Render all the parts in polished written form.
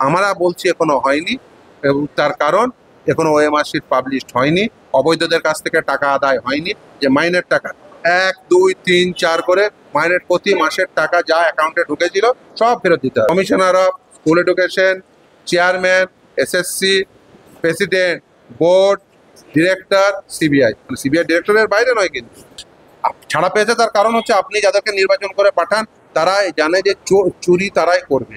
আমরা বলছি এখনো হয়নি, এবং তার কারণ এখনো ওএমআর শিট পাবলিশড হয়নি, অবৈধদের কাছ থেকে টাকা আদায় হয়নি। যে মাইনের টাকা 1, 2, 3, 4 করে মাইনের প্রতি মাসের টাকা যা অ্যাকাউন্টে ঢুকেছিল সব ফেরত দিতে হবে। Commissioner of school education, chairman, SSC, president, board, director, CBI, মানে সিবিআই ডিরেক্টরের বাইরে নয় কিন্তু ছাড়া পেয়েছে। তার কারণ হচ্ছে আপনি যাদেরকে নির্বাচন করে পাঠান তারা জানে যে চুরি তারাই করবে,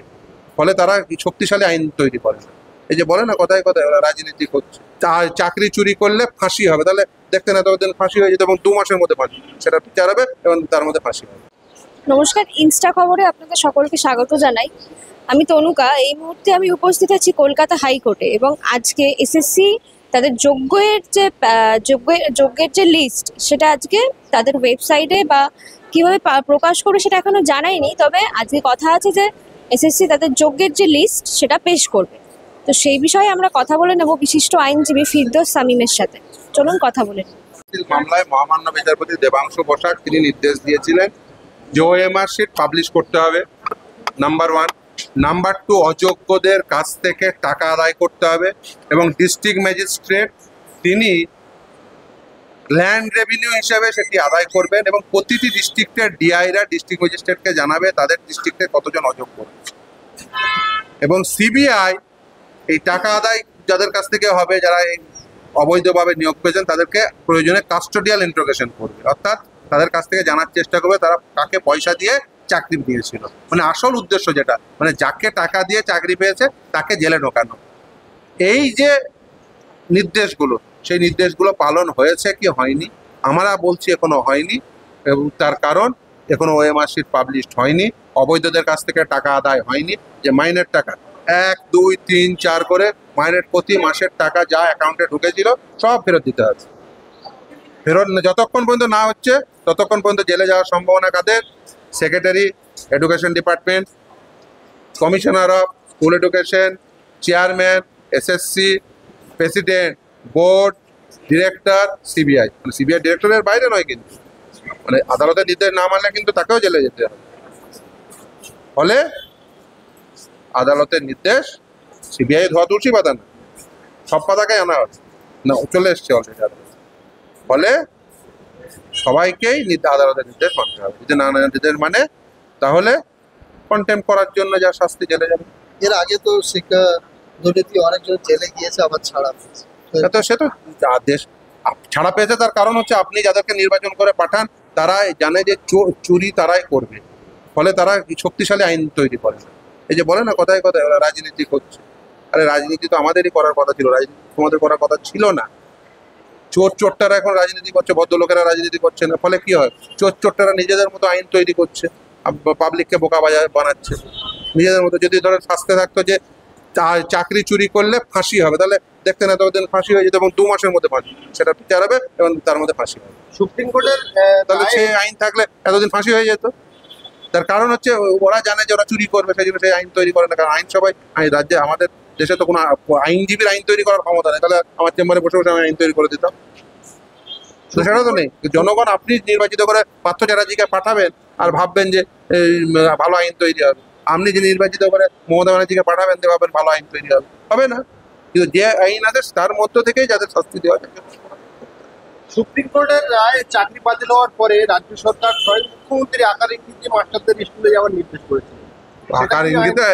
ফলে তারা শক্তিশালী আইন তৈরি করে না। এই যে বলে না কথায় কথায় ওরা রাজনীতি করছে, চাকরি চুরি করলে ফাঁসি হবে, তাহলে দেখতে না ততদিন ফাঁসি হয়ে যেত এবং 2 মাসের মধ্যে ফাঁসি সেটা বিচার হবে এবং তার মধ্যে ফাঁসি হবে। নমস্কার, ইনস্টা খবরে আপনাদের সকলকে স্বাগত জানাই। আমি তনুকা। এই মুহূর্তে আমি উপস্থিত আছি কলকাতা হাইকোর্টে এবং আজকে এসএসসি তাদের যোগ্যের যে লিস্ট সেটা আজকে তাদের ওয়েবসাইটে বা কিভাবে প্রকাশ করবে সেটা এখনো জানায়নি। তবে আজকে কথা আছে যে এসএসসি তাদের যোগ্যের যে লিস্ট সেটা পেশ করবে। তো সেই বিষয়ে আমরা কথা বলে নেব বিশিষ্ট আইনজীবী ফিরদৌস সামিমের সাথে। চলুন কথা বলে নিই। মামলায় মহামান্য বিচারপতি দেবাংশু বসাক তিনি নির্দেশ দিয়েছিলেন যে ওএমআর শিট পাবলিশ করতে হবে, নাম্বার 1। নাম্বার 2, অযোগ্যদের কাছ থেকে টাকা আদায় করতে হবে এবং ডিস্ট্রিক্ট ম্যাজিস্ট্রেট তিনি ল্যান্ড রেভিনিউ হিসেবে সেটি আদায় করবেন এবং প্রতিটি ডিস্ট্রিক্টের ডিআইরা ডিস্ট্রিক্ট ম্যাজিস্ট্রেটকে জানাবে তাদের ডিস্ট্রিক্টে কতজন অযোগ্য। এবং সিবিআই এই টাকা আদায় যাদের কাছ থেকে হবে, যারা এই অবৈধভাবে নিয়োগ পেয়েছেন তাদেরকে প্রয়োজনে কাস্টোডিয়াল ইন্টারোগেশন করবে, অর্থাৎ তাদের কাছ থেকে জানার চেষ্টা করবে তারা কাকে পয়সা দিয়ে চাকরি দিয়েছিল। মানে আসল উদ্দেশ্য যেটা, মানে যাকে টাকা দিয়ে চাকরি পেয়েছে তাকে জেলে ঢোকানো। এই যে নির্দেশগুলো, সেই নির্দেশগুলো পালন হয়েছে কি হয়নি আমরা বলছি এখনো হয়নি, এবং তার কারণ এখনো ওএমআর শিট পাবলিশড হয়নি, অবৈধদের কাছ থেকে টাকা আদায় হয়নি। যে মাইনের টাকা 1, 2, 3, 4 করে মাইনের প্রতি মাসের টাকা যা অ্যাকাউন্টে ঢুকেছিল সব ফেরত দিতে হবে। ফেরত যতক্ষণ পর্যন্ত না হচ্ছে ততক্ষণ পর্যন্ত জেলে যাওয়ার সম্ভাবনা কাদের? Secretary education department, commissioner of school education, chairman, SSC, president, board, director, CBI, মানে সিবিআই ডিরেক্টরের বাইরে নয় কিন্তু, মানে আদালতের নির্দেশ না মানলে কিন্তু তাকেও জেলে যেতে হবে। ফলে আদালতের নির্দেশ সিবিআই ধোয়া তুলসী পাতা না, সব পাতাকে আনা হচ্ছে না, চলে এসছে অলরেডি আদালত। ফলে সবাইকেই আদালতের নির্দেশ মানতে হবে। যদি না নির্দেশ মানে তাহলে কন্টেম্প করার জন্য যা শাস্তি জেলে যাবে। এর আগে তো শিক্ষা দুর্নীতি অনেকজন জেলে গিয়েছে, আবার ছাড়া পেয়েছে। তো সে তো দেশ ছাড়া পেয়েছে, তার কারণ হচ্ছে আপনি যাদেরকে নির্বাচন করে পাঠান তারা জানে যে চুরি তারাই করবে, ফলে তারা শক্তিশালী আইন তৈরি করে না। এই যে বলে না কথায় কথায় ওরা রাজনীতি করছে, আরে রাজনীতি তো আমাদেরই করার কথা ছিল, রাজনীতি তোমাদের করার কথা ছিল না। চোরটারা এখন রাজনীতি করছে, ভদ্রলোকেরা রাজনীতি করছে না। ফলে কি হয়, চোরটারা নিজেদের মতো আইন তৈরি করছে, পাবলিককে বোকা বানাচ্ছে নিজেদের মতো। যদি ধরো শাস্তি থাকতো যে চাকরি চুরি করলে ফাঁসি হবে, তাহলে দেখতে না ততদিন ফাঁসি হয়ে যেত এবং 2 মাসের মধ্যে ফাঁসি সেটা বিচার হবে এবং তার মধ্যে ফাঁসি হবে। সুপ্রিম কোর্টের তাহলে সে আইন থাকলে এতদিন ফাঁসি হয়ে যেত। তার কারণ হচ্ছে ওরা জানে যে ওরা চুরি করবে, সেই জন্য সেই আইন তৈরি করে না। কারণ আইন সবাই রাজ্যে, আমাদের দেশে তো কোনো আইনজীবীর আইন তৈরি করার ক্ষমতা নেই, তাহলে আমার চেম্বারে বসে বসে আমি আইন তৈরি করে দিতাম। তো সেটা তো নেই। জনগণ আপনি নির্বাচিত করে পার্থ চ্যাটার্জিকে পাঠাবেন আর ভাববেন যে ভালো আইন তৈরি হবে। আপনি যে নির্বাচিত করে মমতা ব্যানার্জিকে পাঠাবেন দিয়ে ভাববেন ভালো আইন তৈরি হবে, হবে না। কিন্তু যে আইন আছে তার মধ্য থেকেই যাদের শাস্তি দেওয়া যায়। সুপ্রিম কোর্টের রায় চাকরি বাতিল হওয়ার পরে রাজ্য সরকার স্বয়ং মুখ্যমন্ত্রী আকার ইঙ্গিতে মাস্টারদের স্কুলে যাওয়ার নির্দেশ করেছে। আকার ইঙ্গিতে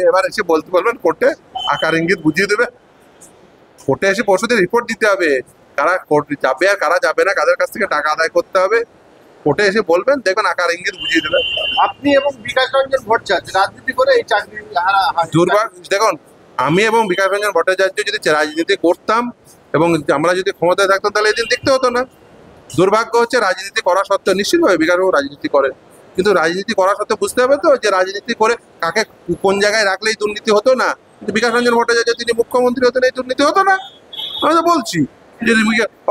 এবার এসে বলতে বলবেন কোর্টে, আকার ইঙ্গিত বুঝিয়ে দেবে। কোর্টে এসে পরশুদের রিপোর্ট দিতে হবে কারা কোর্ট যাবে আর কারা যাবে না, কাদের কাছ থেকে টাকা আদায় করতে হবে। কোর্টে এসে বলবেন, দেখবেন আকার ইঙ্গিত বুঝিয়ে দেবে। আপনি এবং বিকাশ রঞ্জন ভট্টাচার্য রাজনীতি করে এই চাকরি দুর্ভাগ্য। দেখুন, আমি এবং বিকাশ রঞ্জন ভট্টাচার্য যদি রাজনীতি করতাম এবং আমরা যদি ক্ষমতায় থাকতাম তাহলে এদিন দেখতে হতো না। দুর্ভাগ্য হচ্ছে রাজনীতি করা সত্ত্বেও, নিশ্চিতভাবে বিকাশবাবু রাজনীতি করে, কিন্তু রাজনীতি করা সত্ত্বেও বুঝতে হবে তো যে রাজনীতি করে কাকে কোন জায়গায় রাখলেই দুর্নীতি হতো না। কিন্তু বিকাশ রঞ্জন ভট্টাচার্য তিনি মুখ্যমন্ত্রী হতেন, এই দুর্নীতি হতো না। আমি তো বলছি যে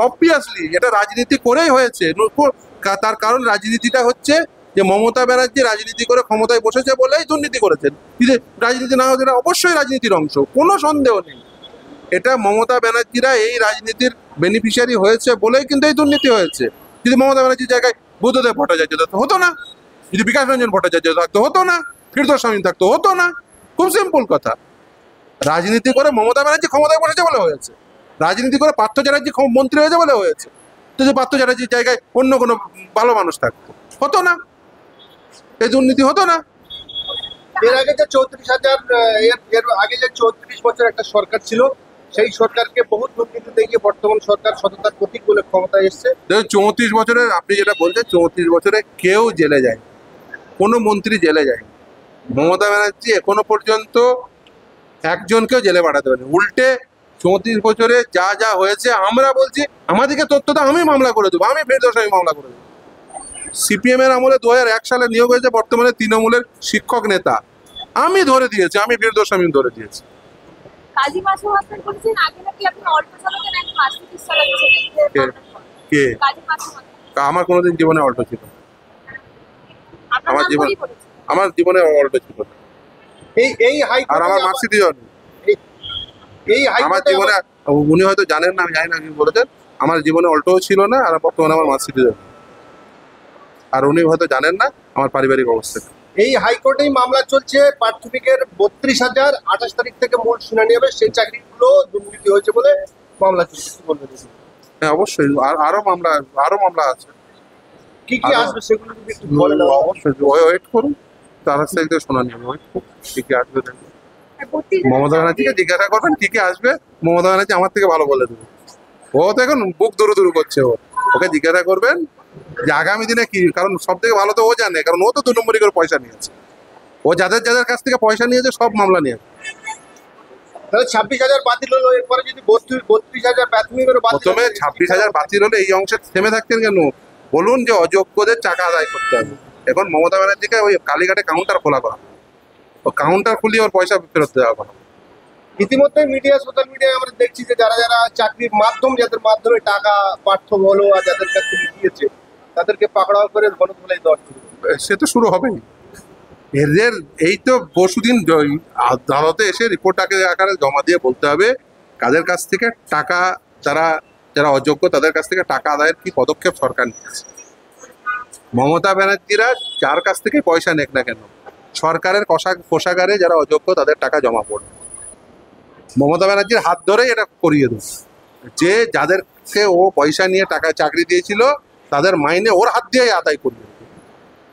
অবভিয়াসলি এটা রাজনীতি করেই হয়েছে। তার কারণ রাজনীতিটা হচ্ছে যে মমতা ব্যানার্জি রাজনীতি করে ক্ষমতায় বসেছে বলেই দুর্নীতি করেছেন। কিন্তু রাজনীতি না হলে অবশ্যই রাজনীতির অংশ, কোনো সন্দেহ নেই। এটা মমতা ব্যানার্জিরা এই রাজনীতির বেনিফিশিয়ারি হয়েছে বলেই কিন্তু এই দুর্নীতি হয়েছে। যদি মমতা ব্যানার্জির জায়গায় বুদ্ধদেব ভট্টাচার্য থাকতো হতো না, যদি বিকাশ রঞ্জন ভট্টাচার্য থাকতো হতো না, ফিরদৌস সামিম থাকতো হতো না। খুব সিম্পল কথা। রাজনীতি করে মমতা ব্যানার্জি ক্ষমতায় বসেছে বলে হয়েছে, রাজনীতি করে পার্থ চ্যাটার্জি মন্ত্রী হয়েছে বলে হয়েছে। যদি পার্থ চ্যাটার্জির জায়গায় অন্য কোনো ভালো মানুষ থাকতো, হতো না, এই দুর্নীতি হতো না। এর আগে যে 34,000 এর আগে যে 34 বছর একটা সরকার ছিল, সেই সরকারকে বহু দুর্নীতি দেখিয়ে বর্তমান সরকার সততার প্রতীক বলে ক্ষমতায় এসছে। দেখুন 34 বছরের আপনি যেটা বলছেন, 34 বছরে কেউ জেলে যায়, কোনো মন্ত্রী জেলে যায়। মমতা ব্যানার্জি এখনো পর্যন্ত একজনকেও জেলে পাঠাতে পারেনি। উল্টে 34 বছরে যা যা হয়েছে আমরা বলছি আমাদেরকে তথ্যটা আমি মামলা করে দেবো, আমি ফেরদৌস আমি মামলা করে দেবো। সিপিএম এর আমলে 2001 সালে নিয়োগ হয়েছে বর্তমানে তৃণমূলের শিক্ষক নেতা, আমি ধরে দিয়েছি, আমি ফেরদৌস আমি ধরে দিয়েছি। কাজী মাসুম হাসান বলছেন আগে নাকি আপনি অল্টো চালাতেন, এখন মার্সিডিজ চালাচ্ছেন। কে? কাজী মাসুম হাসান আমার কোনোদিন জীবনে অল্টো ছিল না। আপনার আমার নাম জীবন- বলেই করেছে। আমার জীবনে অল্টো ছিল না। এই আর হাইকোর্টে আমার মার্সিডিজও নেই। এই আমার হাইকোর্টে জীবনে, উনি হয়তো জানেন না, আমি জানি না কি বলেছেন, আমার জীবনে অল্টোও ছিল না, আর বর্তমানে আমার মার্সিডিজও নেই। আর উনি হয়তো জানেন না আমার পারিবারিক অবস্থা। এই হাইকোর্টেই মামলা চলছে প্রাথমিকের 32,000, 28 তারিখ থেকে মূল শুনানি হবে। সেই চাকরিগুলো দুর্নীতি হয়েছে বলে মামলা চলছে, কি বলবেন? হ্যাঁ অবশ্যই, আরো মামলা আছে। কি কি আরো- আসবে সেগুলো যদি একটু বলেন। অবশ্যই ওয়েট করুন, 28 তারিখ থেকে শোনানি হবে, ওয়েট করুন, কি কি আসবে দেখুন। আর 32 মমতা ব্যানার্জিকে জিজ্ঞাসা করবেন কি কি আসবে, মমতা ব্যানার্জি আমার থেকে ভালো বলে দেবে। ও তো এখন বুক দুরু করছে, ওকে জিজ্ঞাসা করবেন যে আগামী দিনে কি, কারণ সব থেকে ভালো তো ও জানে, কারণ ও তো 2 নম্বরই করে পয়সা নিয়েছে। ও যাদের কাছ থেকে পয়সা নিয়েছে সব মামলা নিয়েছে। তাহলে 26,000 বাতিল হলো, এরপরে যদি 32,000 প্রাথমিকের প্রথমে 26,000 বাতিল হলে এই অংশে থেমে থাকতেন কেন? বলুন যে অযোগ্যদের টাকা আদায় করতে হবে। এখন মমতা ব্যানার্জিকে ওই কালীঘাটে কাউন্টার খোলা করা, ও কাউন্টার খুলিয়ে ওর পয়সা ফেরত দেওয়া করা। ইতিমধ্যে সোশ্যাল মিডিয়ায় আমরা দেখছি যে যারা যারা চাকরির মাধ্যম, যাদের মাধ্যমে টাকা পার্থ বলো আর যাদের কাছে দিয়েছে, তাদেরকে পাকড়াও করে গণধোলাই দেওয়া শুরু করবে। সে তো শুরু হবেই। এদের এই তো পরশুদিন আদালতে এসে রিপোর্ট আকারে জমা দিয়ে বলতে হবে কাদের কাছ থেকে টাকা, যারা অযোগ্য তাদের কাছ থেকে টাকা আদায়ের কি পদক্ষেপ সরকার নিয়েছে। মমতা ব্যানার্জিরা যার কাছ থেকে পয়সা নেক না কেন, সরকারের কোষাগারে যারা অযোগ্য তাদের টাকা জমা পড়বে। মমতা ব্যানার্জির হাত ধরেই এটা করিয়ে দেবে, যে যাদেরকে ও পয়সা নিয়ে টাকা চাকরি দিয়েছিল তাদের মাইনে ওর হাত দিয়ে আদায় করবে।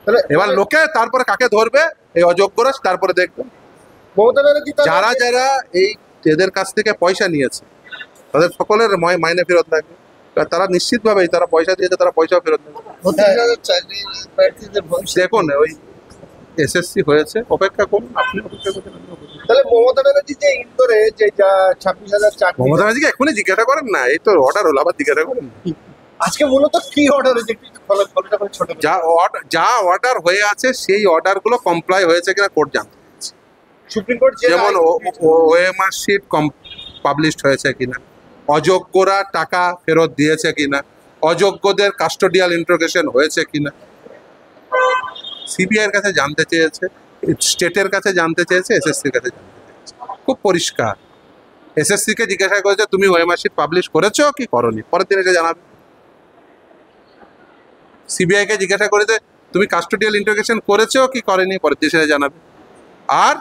তাহলে এবার লোকে তারপরে কাকে ধরবে, এই অযোগ্যরা, তারপরে দেখবে মমতা ব্যানার্জি যারা এই এদের কাছ থেকে পয়সা নিয়েছে তাদের সকলের মাইনে ফেরত লাগবে। তারা নিশ্চিতভাবেই তারা পয়সা দিয়েছে, তারা পয়সাও ফেরত দেবে। 32,000 চাকরি প্রার্থীদের ভবিষ্যৎ। দেখুন ওই এসএসসি হয়েছে, অপেক্ষা করুন, আপনি অপেক্ষা করছেন, আমিও অপেক্ষা করছি। তাহলে মমতা ব্যানার্জি যে ইন্দোরে যে 26,000 চাকরি, মমতা ব্যানার্জিকে এখনই জিজ্ঞাসা করেন না, এই তো অর্ডার হলো, আবার জিজ্ঞাসা করেন না। আজকে মূলত কি অর্ডার হয়েছে একটু ফলটা করে ছোট করে। যা অর্ডার হয়ে আছে সেই অর্ডারগুলো কমপ্লাই হয়েছে কিনা কোর্ট জানতে চাইছে। সুপ্রিম কোর্ট যে যেমন ওএমআর শিট পাবলিশড হয়েছে কিনা, অযোগ্যরা টাকা ফেরত দিয়েছে কিনা, অযোগ্যদের কাস্টোডিয়াল ইন্টারোগেশন হয়েছে কিনা, সিবিআই এর কাছে জানতে চেয়েছে, স্টেটের কাছে জানতে চেয়েছে, এসএসসির কাছে জানতে চেয়েছে। খুব পরিষ্কার, এসএসসি কে জিজ্ঞাসা করেছে তুমি ওএমআর শিট পাবলিশ করেছো কি করনি, পরের দিন এসে জানাবে। সিবিআই কে জিজ্ঞাসা করেছে তুমি কাস্টোডিয়াল ইন্টারোগেশন করেছো কি করেনি, পরের দিন এসে জানাবে। আর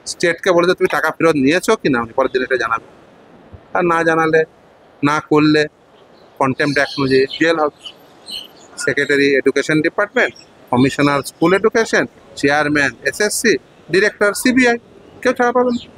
স্টেটকে বলেছে তুমি টাকা ফেরত নিয়েছো কি না, পরের দিন এটা জানাবে। আর না জানালে, না করলে কন্টেম্পট অ্যাক্ট অনুযায়ী জেল হবে। Secretary education department, commissioner school education, chairman SSC, director CBI, কেউ ছাড়া পাবে না।